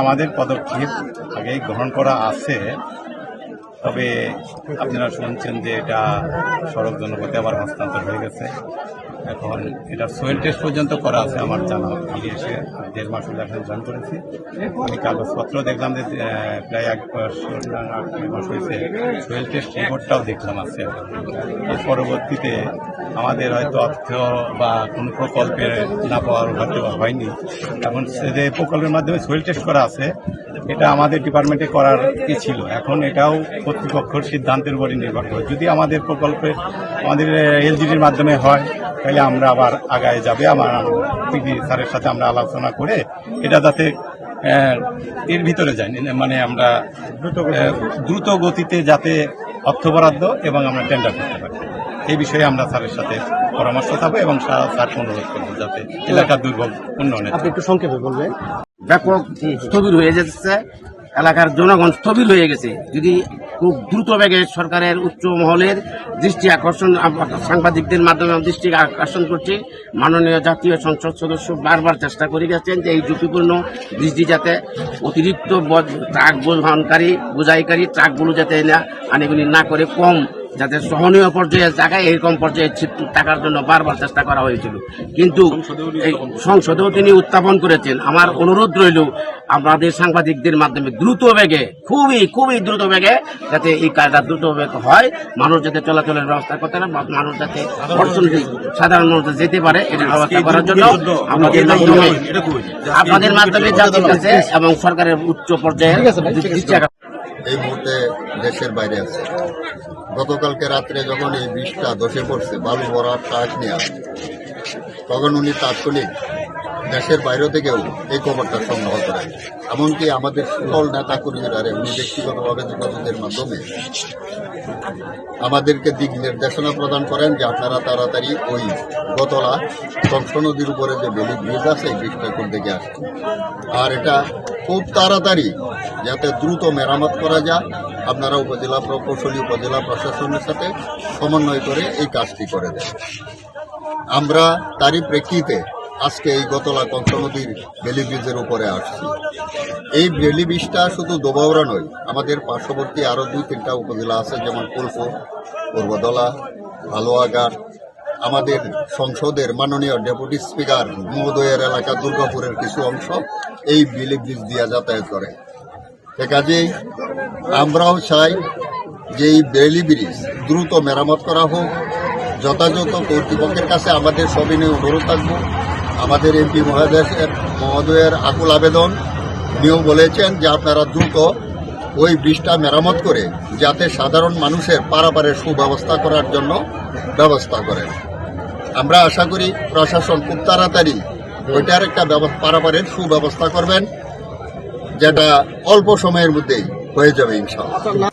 আমাদের পদক্ষেপ আগেই গ্রহণ করা আছে, তবে আপনারা শুনছেন যে এটা সড়ক জনপথে আবার হস্তান্তর হয়ে গেছে। এখন এটা সোয়েল টেস্ট পর্যন্ত করা আছে আমার জানা, ফিরে এসে 1.5 মাস হলে এখন জয়েন করেছি। আমি কাগজপত্র দেখলাম যে প্রায় 1 মাস হয়েছে। সোয়েল টেস্ট রিপোর্টটাও দেখলাম আছে। এর পরবর্তীতে আমাদের হয়তো অর্থ বা কোনো প্রকল্পে না পাওয়ার হয়তো হয়নি। এখন যে প্রকল্পের মাধ্যমে সোয়েল টেস্ট করা আছে, এটা আমাদের ডিপার্টমেন্টে করার কি ছিল। এখন এটাও কর্তৃপক্ষের সিদ্ধান্তের উপরে নির্ভর করে। যদি আমাদের প্রকল্পে আমাদের এলজিডির মাধ্যমে হয়, তাহলে আমরা আবার আগায় যাবে। আমার পিডি স্যারের সাথে আমরা আলোচনা করে এটা যাতে এর ভিতরে যায়, মানে আমরা দ্রুত গতিতে যাতে অর্থ বরাদ্দ এবং আমরা টেন্ডার করতে পারি, এই বিষয়ে আমরা স্যারের সাথে পরামর্শ থাকবো এবং স্যারকে অনুরোধ করবো যাতে এলাকার দুর্ভোগ উন্নয়নে। আপনি একটু সংক্ষেপে বলবেন। ব্যাপক স্থবির হয়ে যাচ্ছে, এলাকার জনগণ স্থবির হয়ে গেছে। যদি খুব দ্রুত বেগে সরকারের উচ্চ মহলের দৃষ্টি আকর্ষণ, সাংবাদিকদের মাধ্যমে দৃষ্টি আকর্ষণ করছি, মাননীয় জাতীয় সংসদ সদস্য বারবার চেষ্টা করে গেছেন যে এই ঝুঁকিপূর্ণ বৃষ্টি যাতে অতিরিক্ত ট্রাক বহনকারী বোঝাইকারী ট্রাকগুলো যাতে আনাগুনি না করে কম যাতে সহনীয় পর্যায়ে জায়গায় এরকম পর্যায়ে টাকার জন্য বারবার চেষ্টা করা হয়েছিল, কিন্তু এই সংসদেও তিনি উত্থাপন করেছেন। আমার অনুরোধ রইল আমাদের সাংবাদিকদের মাধ্যমে দ্রুত বেগে, খুবই দ্রুত বেগে যাতে এই কাজটা দ্রুত বেগে হয়, মানুষ যাতে চলাচলের ব্যবস্থা করতে পারে, মানুষ যাতে সাধারণ মানুষ যেতে পারে, এটা ব্যবস্থা করার জন্য আপনাদের মাধ্যমে জানতে পারছে এবং সরকারের উচ্চ পর্যায়ে এই মুহূর্তে দেশের বাইরে আছে। গতকালকে রাত্রে যখন এই বৃষ্টিটা ধসে পড়ছে বালু ভরা ট্রাক নিয়ে, তখন উনি তাৎক্ষণিক দেশের বাইরে থেকেও এই খবরটা সংগ্রহ করেন। এমনকি আমাদের সকল নেতা কর্মীরা উনি ব্যক্তিগতভাবে যোগাযোগের মাধ্যমে আমাদেরকে দিক নির্দেশনা প্রদান করেন যে আপনারা তাড়াতাড়ি ওই গতলা কংস নদীর উপরে যে বেলি ব্রিজ আছে এই ব্রিজটা কোন দিকে আসে, আর এটা খুব তাড়াতাড়ি যাতে দ্রুত মেরামত করা যায়, আপনারা কৌশলী উপজেলা প্রশাসনের সাথে সমন্বয় করে এই কাজটি করে দেন। আমরা তারই প্রেক্ষিতে আজকে এই গতলা কংস নদীর বেলি ব্রিজের উপরে আসছি। এই বেলি ব্রিজটা শুধু দোবাউড়া নয়, আমাদের পার্শ্ববর্তী আরও 2-3টা উপজেলা আছে, যেমন কুলপুর, পূর্বদলা, হালুয়াঘাট, আমাদের সংসদের মাননীয় ডেপুটি স্পিকার মহোদয়ের এলাকা দুর্গাপুরের কিছু অংশ এই বেলি ব্রিজ দিয়ে যাতায়াত করে। কাজেই আমরাও চাই যে এই বেলি ব্রিজ দ্রুত মেরামত করা হোক। যথাযথ কর্তৃপক্ষের কাছে আমাদের সবিনয় অনুরোধ থাকবো। আমাদের এমপি মহোদয়ের আকুল আবেদন, উনিও বলেছেন যে আপনারা দ্রুত ওই ব্রিজটা মেরামত করে যাতে সাধারণ মানুষের পারাপারের সুব্যবস্থা করার জন্য ব্যবস্থা করেন। আমরা আশা করি প্রশাসন খুব তাড়াতাড়ি ওইটার একটা পারাপারের সুব্যবস্থা করবেন, যেটা অল্প সময়ের মধ্যেই হয়ে যাবে ইনশাআল্লাহ।